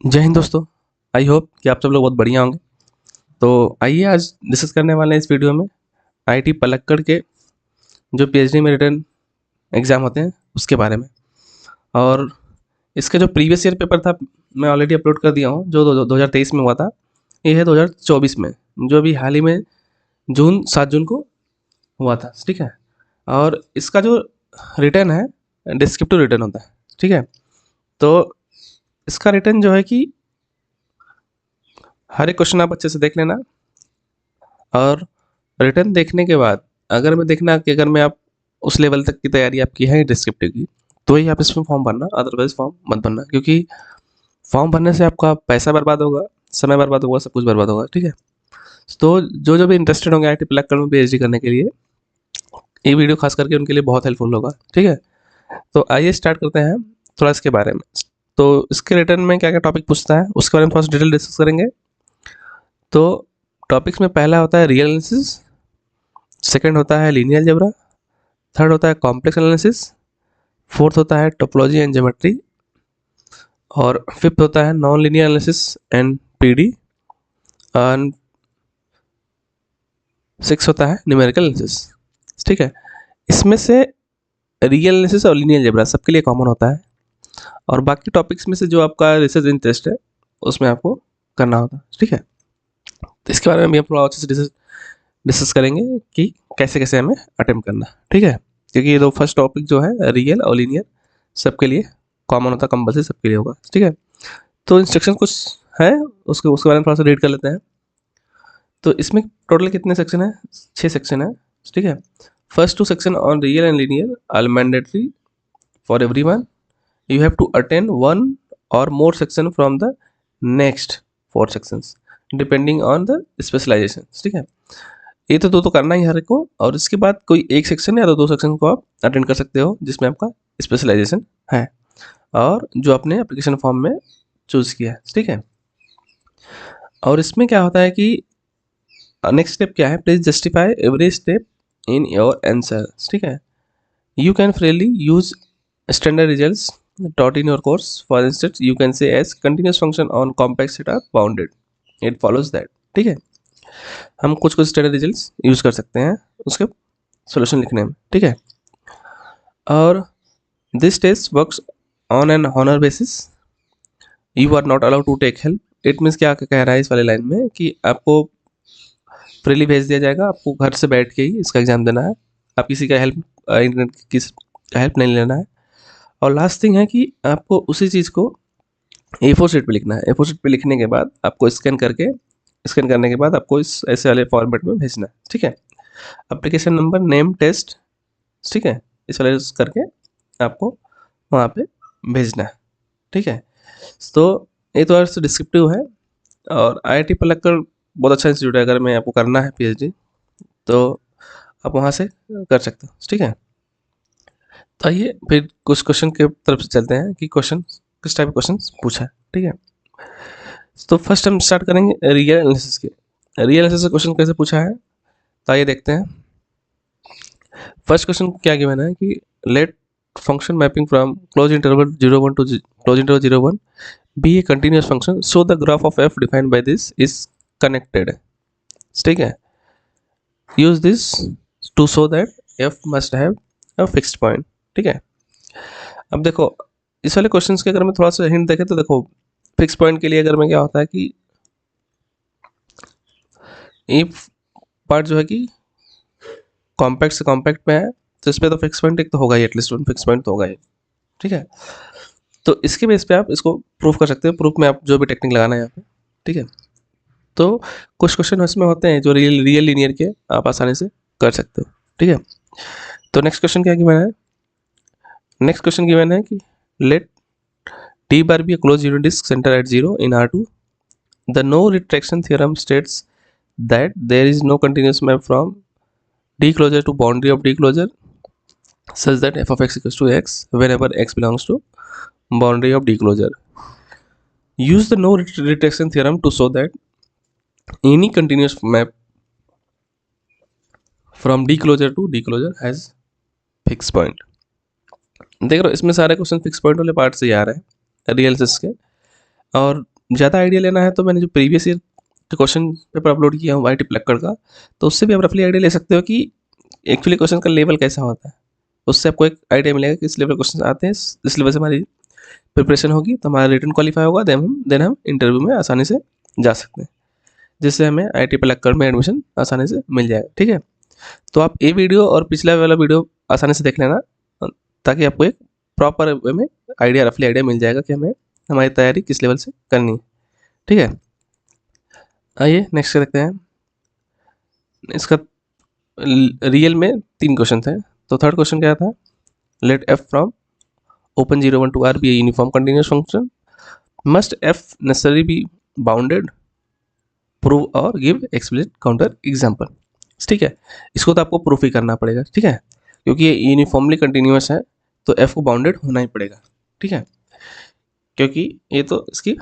जय हिंद दोस्तों। I hope कि आप सब लोग बहुत बढ़िया होंगे। तो आइए आज डिस्कस करने वाले हैं इस वीडियो में आईआईटी पलक्कड़ के जो पीएचडी में रिटर्न एग्ज़ाम होते हैं उसके बारे में। और इसका जो प्रीवियस ईयर पेपर था मैं ऑलरेडी अपलोड कर दिया हूँ, जो 2023 में हुआ था। ये है 2024 में, जो अभी हाल ही में 7 जून को हुआ था। ठीक है। और इसका जो रिटर्न है डिस्क्रिप्टिव रिटर्न होता है। ठीक है। तो इसका रिटर्न जो है कि हर एक क्वेश्चन आप अच्छे से देख लेना, और रिटर्न देखने के बाद अगर मैं देखना कि अगर मैं आप उस लेवल तक की तैयारी आपकी है डिस्क्रिप्टिव की, तो ही आप इसमें फॉर्म भरना, अदरवाइज फॉर्म मत भरना। क्योंकि फॉर्म भरने से आपका पैसा बर्बाद होगा, समय बर्बाद होगा, सब कुछ बर्बाद होगा। ठीक है। तो जो जो भी इंटरेस्टेड होंगे आईआईटी पलक्कड़ में पीएचडी करने के लिए, ये वीडियो खास करके उनके लिए बहुत हेल्पफुल होगा। ठीक है। तो आइए स्टार्ट करते हैं थोड़ा इसके बारे में। तो इसके रिटर्न में क्या क्या टॉपिक पूछता है उसके बारे में थोड़ा सा डिटेल डिस्कस करेंगे। तो टॉपिक्स में पहला होता है रियल एनालिसिस, सेकंड होता है लीनियर अलजेब्रा, थर्ड होता है कॉम्प्लेक्स एनालिसिस, फोर्थ होता है टोपोलॉजी एंड ज्योमेट्री, और फिफ्थ होता है non linear analysis and PD, और सिक्स होता है न्यूमेरिकल एनालिसिस। ठीक है। इसमें से रियल एनालिसिस और लीनियर अलजेब्रा सबके लिए कॉमन होता है, और बाकी टॉपिक्स में से जो आपका रिसर्च इंटरेस्ट है उसमें आपको करना होता है। ठीक है। तो इसके बारे में भी हम थोड़ा अच्छे से डिस्कस करेंगे कि कैसे कैसे हमें अटेम्प्ट करना। ठीक है। क्योंकि ये दो फर्स्ट टॉपिक जो है रियल और लीनियर सबके लिए कॉमन होता है, कंपल्सरी सबके लिए होगा। ठीक है। तो इंस्ट्रक्शन कुछ है, उसके उसके बारे में थोड़ा सा रीड कर लेते हैं। तो इसमें टोटल कितने सेक्शन है? 6 सेक्शन है। ठीक है। First 2 section on real and linear are mandatory for everyone. You have to attend 1 or more section from the next 4 sections depending on the specialisation. ठीक है। ये तो दो करना ही हर एक को, और इसके बाद कोई एक सेक्शन या तो 2 सेक्शन को आप अटेंड कर सकते हो जिसमें आपका स्पेशलाइजेशन है, और जो आपने एप्लीकेशन फॉर्म में चूज़ किया है। ठीक है। और इसमें क्या होता है कि नेक्स्ट स्टेप क्या है, please justify every step in your answer. ठीक है। You can freely use standard results taught in your course. For instance, you can say as continuous function on complex set are bounded. It follows that. ठीक है। हम कुछ कुछ standard results use कर सकते हैं उसके सॉल्यूशन लिखने में। ठीक है। और this test works on an honour basis. You are not allowed to take help. It means क्या कह रहा है इस वाले लाइन में कि आपको फ्रीली भेज दिया जाएगा, आपको घर से बैठ के ही इसका एग्जाम देना है, आप किसी का हेल्प इंटरनेट किस हेल्प नहीं लेना है। और लास्ट थिंग है कि आपको उसी चीज़ को A4 शीट पे लिखना है। A4 शीट पे लिखने के बाद आपको स्कैन करने के बाद आपको इस ऐसे वाले फॉर्मेट में भेजना है। ठीक है। एप्लीकेशन नंबर, नेम, टेस्ट, ठीक है, इस वाले करके आपको वहाँ पे भेजना है। ठीक है। तो ये तो अर्थ डिस्क्रिप्टिव है, और आईआईटी पलक्कड़ बहुत अच्छा इंस्टीट्यूट है। अगर मैं आपको करना है पीएचडी तो आप वहाँ से कर सकते हो। ठीक है। तो आइए फिर कुछ क्वेश्चन के तरफ से चलते हैं कि क्वेश्चन किस टाइप के क्वेश्चन पूछा है। ठीक है। तो फर्स्ट हम स्टार्ट करेंगे रियल एनालिसिस के। रियल एनालिसिस से क्वेश्चन कैसे पूछा है, तो आइए देखते हैं। फर्स्ट क्वेश्चन क्या गिवन है कि let function mapping from close interval 01 to close interval 01 be a continuous function, so the graph of F defined by this is connected. ठीक है। Use this to show that F must have a fixed point. ठीक है। अब देखो इस वाले questions के अगर मैं थोड़ा सा हिंट देखें तो देखो, फिक्स पॉइंट के लिए अगर मैं क्या होता है कि ये पार्ट जो है कि कॉम्पैक्ट से कॉम्पैक्ट में है, तो इस पर तो फिक्स पॉइंट एक तो होगा ही, एटलीस्ट वन फिक्स पॉइंट तो होगा ही। ठीक है। तो इसके बेस पे आप इसको प्रूफ कर सकते हो। प्रूफ में आप जो भी टेक्निक लगाना है यहाँ पे। ठीक है। तो कुछ क्वेश्चन इसमें होते हैं जो रियल लीनियर के आप आसानी से कर सकते हो। ठीक है। तो नेक्स्ट क्वेश्चन क्या गिवन है? नेक्स्ट क्वेश्चन गिवन है कि let T bar be close unit disc centre at 0 in R2. The no retraction theorem states that there is no continuous map from D closure to boundary of D closure such that f of x equals to x whenever x belongs to boundary of D closure. Use the no retraction theorem to show that any continuous map from D closure to D closure has fixed point. देख रहे हो इसमें सारे question fix point वाले part से ही आ रहे हैं real सिस के। और ज़्यादा आइडिया लेना है तो मैंने जो प्रीवियस ईयर के क्वेश्चन पेपर अपलोड किया हूँ IIT पलक्कड़ का, तो उससे भी आप रफली आइडिया ले सकते हो कि एक्चुअली क्वेश्चन का लेवल कैसा होता है। उससे आपको एक आइडिया मिलेगा कि इस लेवल क्वेश्चन आते हैं, इस लेवल से हमारी प्रिपरेशन होगी तो हमारा रिटन क्वालिफाई होगा, देन हम इंटरव्यू में आसानी से जा सकते हैं, जिससे हमें IIT पलक्कड़ में एडमिशन आसानी से मिल जाएगा। ठीक है, तो आप ये वीडियो और पिछला वाला वीडियो आसानी से देख लेना, ताकि आपको एक प्रॉपर वे में आइडिया, रफली आइडिया मिल जाएगा कि हमें हमारी तैयारी किस लेवल से करनी है। ठीक है, आइए नेक्स्ट देखते हैं। इसका रियल में 3 क्वेश्चन थे। तो थर्ड क्वेश्चन क्या था, let f from open 0 1 to r be a uniform continuous function, must f necessarily be bounded, prove और give explicit counter example। ठीक है, इसको तो आपको प्रूफ ही करना पड़ेगा। ठीक है, क्योंकि ये यूनिफॉर्मली कंटिन्यूस है तो f को बाउंडेड होना ही पड़ेगा। ठीक है, क्योंकि ये तो इसकी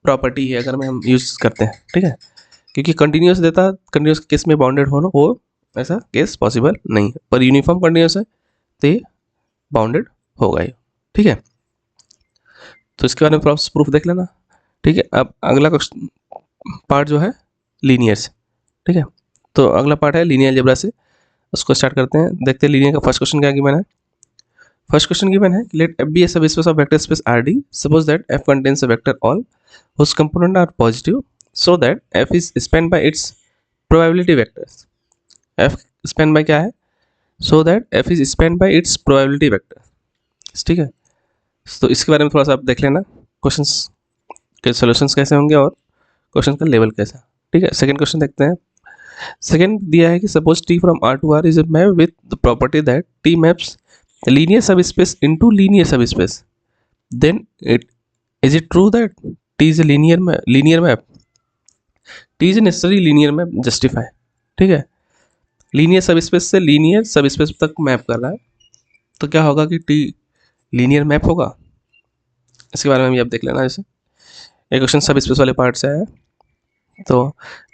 प्रॉपर्टी है अगर हम यूज करते हैं। ठीक है, क्योंकि कंटिन्यूस देता, कंटिन्यूस केस में बाउंडेड होना, वो ऐसा केस पॉसिबल नहीं है, पर यूनिफॉर्म कंटिन्यूस है तो ये बाउंडेड होगा ये। ठीक है, तो इसके बारे में प्रूफ देख लेना। ठीक है, अब अगला क्वेश्चन पार्ट जो है लीनियर से। ठीक है, तो अगला पार्ट है लीनियर अलजेब्रा से, उसको स्टार्ट करते हैं। देखते हैं लीनियर का फर्स्ट क्वेश्चन क्या गिवन है। फर्स्ट क्वेश्चन गिवन है, let f be a subspace of vector space Rd, suppose that f contains a vector all whose component are positive, so that f is spanned by its probability vectors। f span by क्या है, so that f is spanned by its probability vector। ठीक है, तो इसके बारे में थोड़ा सा आप देख लेना, क्वेश्चंस के सॉल्यूशंस कैसे होंगे और क्वेश्चन का लेवल कैसा। ठीक है, सेकंड क्वेश्चन देखते हैं। सेकंड दिया है कि suppose t from R to R is a map with the property that t maps linear subspace into linear subspace, then is it true that t is a linear map? t is a necessary linear map, justify। ठीक है, linear subspace से linear subspace तक map कर रहा है, तो क्या होगा कि t लीनियर मैप होगा। इसके बारे में भी आप देख लेना। जैसे ये क्वेश्चन सबस्पेस वाले पार्ट से है, तो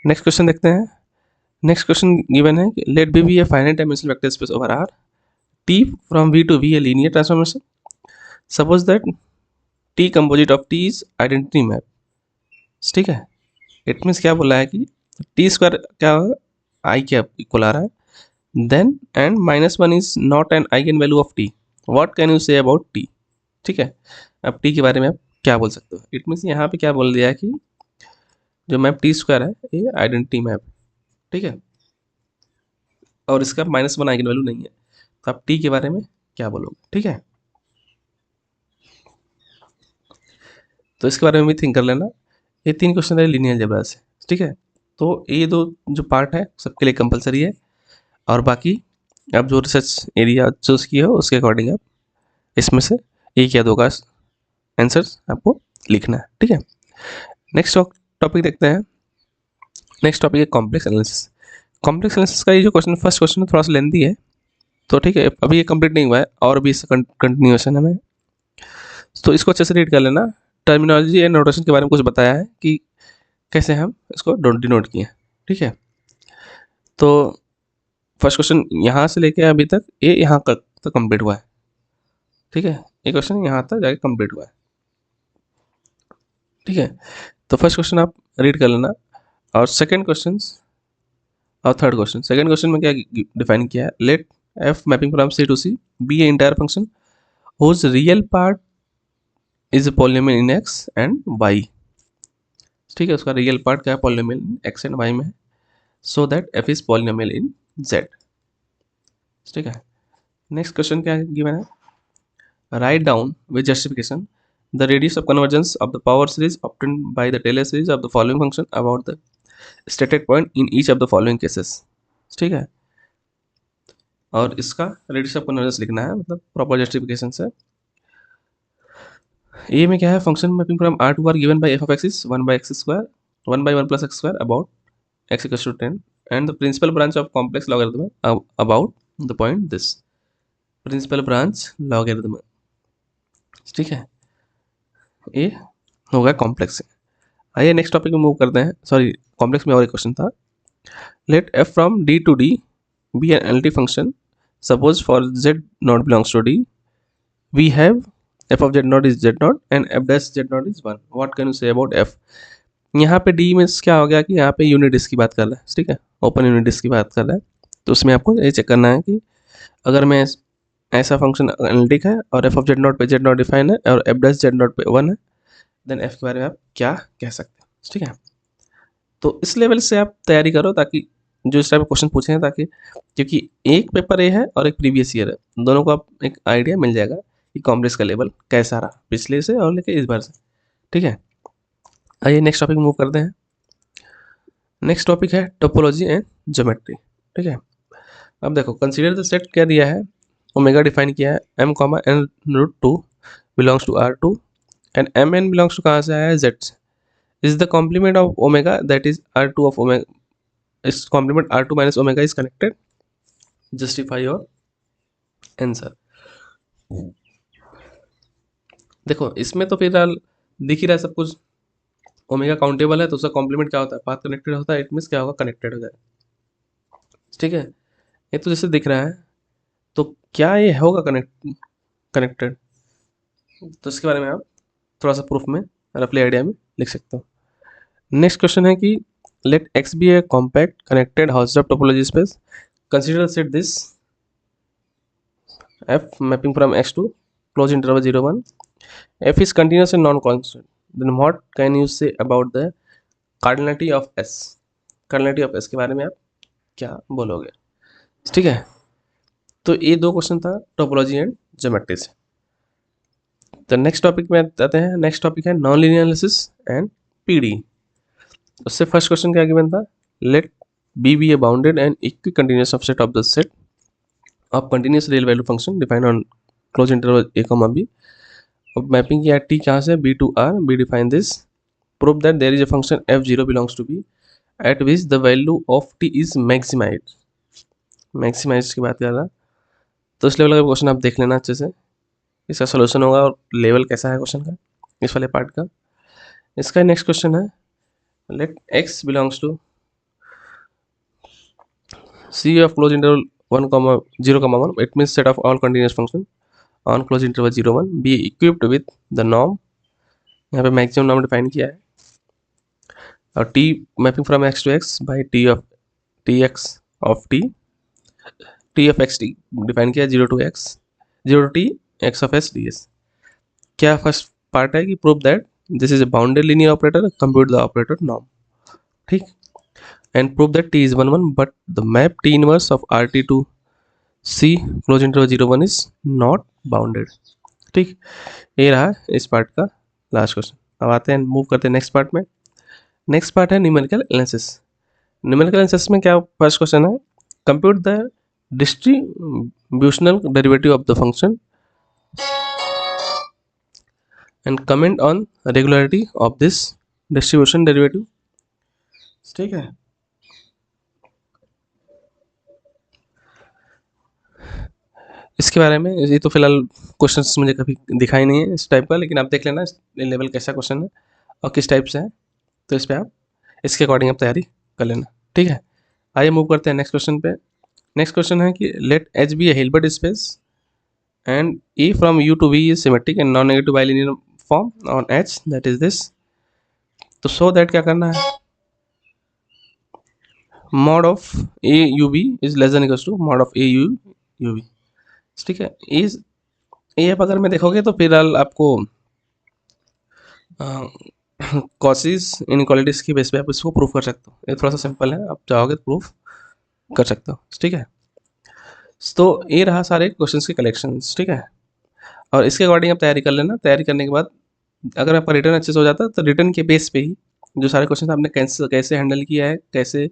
नेक्स्ट क्वेश्चन देखते हैं। नेक्स्ट क्वेश्चन गिवन है, let B be a finite dimensional vector space over R, t from V to V a linear transformation, suppose that t composite of t is identity map। ठीक है, it means क्या बोला है कि T square क्या होगा, आई क्या equal आ रहा है, then and -1 is not an eigen value of T, what can you say about T. ठीक है, अब टी के बारे में आप क्या बोल सकते हो। इट मीन्स यहाँ पे क्या बोल दिया है कि जो मैप टी स्क्वायर है ये आइडेंटिटी मैप। ठीक है, और इसका -1 आइगन वैल्यू नहीं है, तो आप टी के बारे में क्या बोलोगे। ठीक है, तो इसके बारे में भी थिंक कर लेना। ये 3 क्वेश्चन है लीनियर अलजेब्रा से। ठीक है, तो ये 2 जो पार्ट है सबके लिए कंपलसरी है, और बाकी आप जो रिसर्च एरिया चूज़ किए हो उसके अकॉर्डिंग आप इसमें से 1 या 2 का आंसर आपको लिखना है। ठीक है, नेक्स्ट टॉपिक देखते हैं। नेक्स्ट टॉपिक है कॉम्प्लेक्स एनालिसिस। कॉम्प्लेक्स एनालिसिस का ये जो क्वेश्चन फर्स्ट क्वेश्चन है थोड़ा सा लेंथी है, तो ठीक है अभी ये कंप्लीट नहीं हुआ है और भी इसका कंटिन्यूएशन है में, तो इसको अच्छे से रीड कर लेना। टर्मिनोलॉजी एंड नोटेशन के बारे में कुछ बताया है कि कैसे हम इसको डिनोट किए। ठीक है, तो फर्स्ट क्वेश्चन यहाँ से लेके अभी तक ये यहाँ तक कंप्लीट हुआ है। ठीक है, ये क्वेश्चन यहाँ तक जाके कंप्लीट हुआ है। ठीक है, तो फर्स्ट क्वेश्चन आप रीड कर लेना, और सेकंड क्वेश्चन और थर्ड क्वेश्चन। सेकंड क्वेश्चन में क्या डिफाइन किया है, let f mapping from C to C be a entire function whose real part is polynomial in x and y। ठीक है, उसका रियल पार्ट क्या है, polynomial in x and y में है, so that f is polynomial in z। ठीक है, next question क्या गिवन है, write down with justification the radius of convergence of the power series obtained by the Taylor series of the following function about the stated point in each of the following cases. ठीक है, और इसका radius of convergence लिखना है, मतलब proper justification से। ए में क्या है, function mapping from R to R given by f of x is 1 by x square 1 by 1 plus x square about x equals to 10 and the principal branch of complex logarithm about the point this principal branch logarithm. ठीक है, ये होगा complex. आइए next topic में move करते हैं। Sorry, complex में और एक क्वेश्चन था, let f from d to d be an analytic function, suppose for z naught belongs to d we have F of Z naught is Z naught and F dash Z naught is 1. What can you say about F. यहाँ पे D में क्या हो गया कि यहाँ पे unit disc की बात कर रहा है, ठीक है, ओपन यूनिट डिस्क की बात कर रहा है. तो उसमें आपको ये चेक करना है कि अगर मैं ऐसा फंक्शन एनालिटिक है और एफ ऑफ जेड नॉट पे जेड नॉट डिफाइन है और एफ डैश जेड नॉट पे 1 है, देन एफ के बारे में आप क्या कह सकते हैं, ठीक है. तो इस लेवल से आप तैयारी करो ताकि जो इस टाइप के क्वेश्चन पूछे हैं, ताकि क्योंकि एक पेपर ए है और एक प्रीवियस ईयर है, दोनों को आप एक आइडिया मिल जाएगा कि कॉम्प्लेक्स का लेवल कैसा रहा पिछले से और लेके इस बार से, ठीक है. आइए नेक्स्ट टॉपिक मूव करते हैं. नेक्स्ट टॉपिक है टोपोलॉजी एंड ज्योमेट्री, ठीक है. अब देखो कंसीडर द सेट क्या दिया है, ओमेगा डिफाइन किया है m comma n root 2 belongs to R2 and M N belongs to कहाँ से आया है Z से. Is the complement of omega that is R2 of omega, इस complement R2 minus omega is connected. Justify your answer. देखो इसमें तो फिलहाल दिख ही रहा है सब कुछ, ओमेगा काउंटेबल है तो उसका कॉम्प्लीमेंट क्या होता है, पाथ कनेक्टेड होता है, इट मीन्स क्या होगा, कनेक्टेड हो जाएगा, ठीक है. ये तो जैसे दिख रहा है, तो क्या ये होगा कनेक्टेड, तो इसके बारे में आप थोड़ा सा प्रूफ में रफली आइडिया में लिख सकते हो. नेक्स्ट क्वेश्चन है कि let X be a compact connected Hausdorff topology space, consider set this f mapping from x to close interval 0 1, f is continuous and non-constant, then what can you say about the cardinality of s. cardinality of s के बारे में आप क्या बोलोगे, ठीक है. तो ये दो क्वेश्चन था टोपोलॉजी एंड ज्योमेट्री से. तो नेक्स्ट टॉपिक में आते हैं. नेक्स्ट टॉपिक है non linear analysis and PD. उससे फर्स्ट क्वेश्चन क्या गिवन था, let B be a bounded and equicontinuous subset of the set of continuous real value function defined on close interval A comma B. अब mapping किया T कहाँ से, B to R, be define this, prove that there is a function F zero belongs to B at which the value of T is maximise. Maximise की बात कर रहा, तो इस लेवल का क्वेश्चन आप देख लेना अच्छे से, इसका सोल्यूशन होगा और लेवल कैसा है क्वेश्चन का इस वाले पार्ट का. इसका नेक्स्ट क्वेश्चन है, let X belongs to C of close interval 1 comma 0 comma 1, it means set of all continuous function on close interval 0 1 be equipped with the norm. यहाँ पे मैक्सिमम नॉर्म डिफाइन किया है और t mapping from x to x by t of tx of t of x t define किया 0 to x 0 to t x of s ds. क्या first part है कि prove that this is a bounded linear operator, compute the operator norm, ठीक, and prove that t is 1 1 but the map t inverse of rt to c close interval 0 1 is not bounded, ठीक. ये रहा इस part का last question. अब आते हैं, move करते हैं नेक्स्ट पार्ट में. नेक्स्ट पार्ट है न्यूमेरिकल एनालिसिस. न्यूमेरिकल एनालिसिस में क्या फर्स्ट क्वेश्चन है, compute the distributional derivative of the function and comment on regularity of this distribution derivative, ठीक है. इसके बारे में ये तो फिलहाल क्वेश्चंस मुझे कभी दिखाई नहीं है इस टाइप का, लेकिन आप देख लेना लेवल कैसा क्वेश्चन है और किस टाइप से है, तो इस पर आप इसके अकॉर्डिंग आप तैयारी कर लेना, ठीक है. आइए मूव करते हैं नेक्स्ट क्वेश्चन पे. नेक्स्ट क्वेश्चन है कि let H be a Hilbert space and E from U to V is symmetric and non negative bilinear form on H that is this. तो सो दैट क्या करना है, mod of A U B is less than equals to mod of A U U B, ठीक है. इस ये आप अगर में देखोगे तो फिलहाल आपको कॉसिस इनइक्वालिटीज की बेस पे आप इसको प्रूफ कर सकते हो. ये थोड़ा सा सिंपल है, आप चाहोगे तो प्रूफ कर सकते हो, ठीक है. तो ये रहा सारे क्वेश्चंस के कलेक्शंस, ठीक है. और इसके अकॉर्डिंग आप तैयारी कर लेना. तैयारी करने के बाद अगर आपका रिटर्न अच्छे से हो जाता है तो रिटर्न के बेस पे ही जो सारे क्वेश्चन आपने कैसे हैंडल किया है, कैसे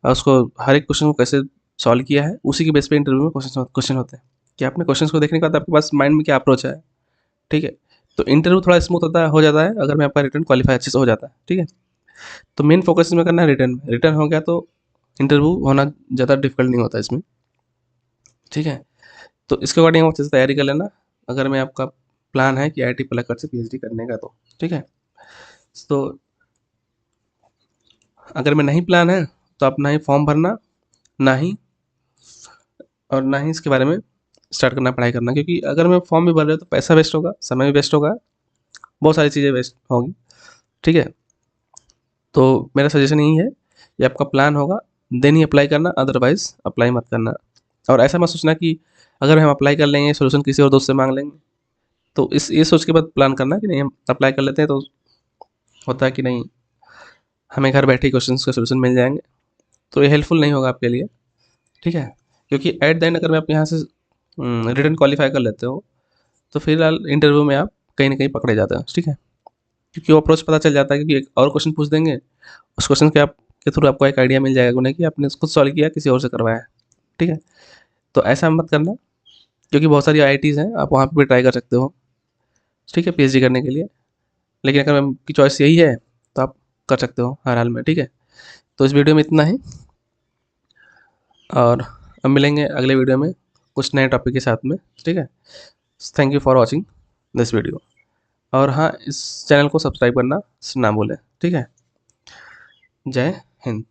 उसको हर एक क्वेश्चन को कैसे सॉल्व किया है, उसी के बेस पे इंटरव्यू में क्वेश्चन होते हैं कि आपने क्वेश्चंस को देखने के बाद आपके पास माइंड में क्या अप्रोच है, ठीक है. तो इंटरव्यू थोड़ा स्मूथ हो जाता है अगर मैं आपका रिटर्न क्वालिफाई अच्छे से हो जाता है, ठीक है. तो मेन फोकस इसमें करना है रिटर्न में. रिटर्न हो गया तो इंटरव्यू होना ज़्यादा डिफिकल्ट नहीं होता इसमें, ठीक है. तो इसके अकॉर्डिंग आप अच्छे से तैयारी कर लेना अगर मैं आपका प्लान है कि IIT पलक्कड़ से PhD करने का, तो ठीक है. तो अगर मैं नहीं प्लान है तो आप ना ही फॉर्म भरना, ना ही इसके बारे में स्टार्ट करना पढ़ाई करना, क्योंकि अगर मैं फॉर्म भी भर रहे हो तो पैसा वेस्ट होगा, समय भी वेस्ट होगा, बहुत सारी चीज़ें वेस्ट होगी, ठीक है। तो मेरा सजेशन यही है, ये आपका प्लान होगा देन ही अप्लाई करना, अदरवाइज़ अप्लाई मत करना। और ऐसा मत सोचना कि अगर हम अप्लाई कर लेंगे सोल्यूशन किसी और दोस्त से माँग लेंगे, तो इस ये सोच के बाद प्लान करना कि नहीं हम अप्लाई कर लेते हैं तो होता है कि नहीं हमें घर बैठे ही क्वेश्चंस का सॉल्यूशन मिल जाएँगे, तो ये हेल्पफुल नहीं होगा आपके लिए, ठीक है। क्योंकि एट द एंड अगर आप यहाँ से रिटन क्वालीफाई कर लेते हो, तो फिलहाल इंटरव्यू में आप कहीं न कहीं पकड़े जाते हो, ठीक है। क्योंकि वो अप्रोच पता चल जाता है, क्योंकि एक और क्वेश्चन पूछ देंगे, उस क्वेश्चन के थ्रू आपको एक आइडिया मिल जाएगा उन्हें कि आपने खुद सॉल्व किया, किसी और से करवाया है, ठीक है। तो ऐसा मत करना, क्योंकि बहुत सारी आईआईटीज़ हैं, आप वहाँ पे भी ट्राई कर सकते हो, ठीक है, पीएचडी करने के लिए। लेकिन अगर आपकी चॉइस यही है, तो आप कर सकते हो हर हाल में, ठीक है। तो इस वीडियो में इतना ही, और अब मिलेंगे अगले वीडियो में कुछ नए टॉपिक के साथ में, ठीक है। Thank you for watching this video. और हाँ, इस चैनल को सब्सक्राइब करना ना भूलें, ठीक है। जय हिंद।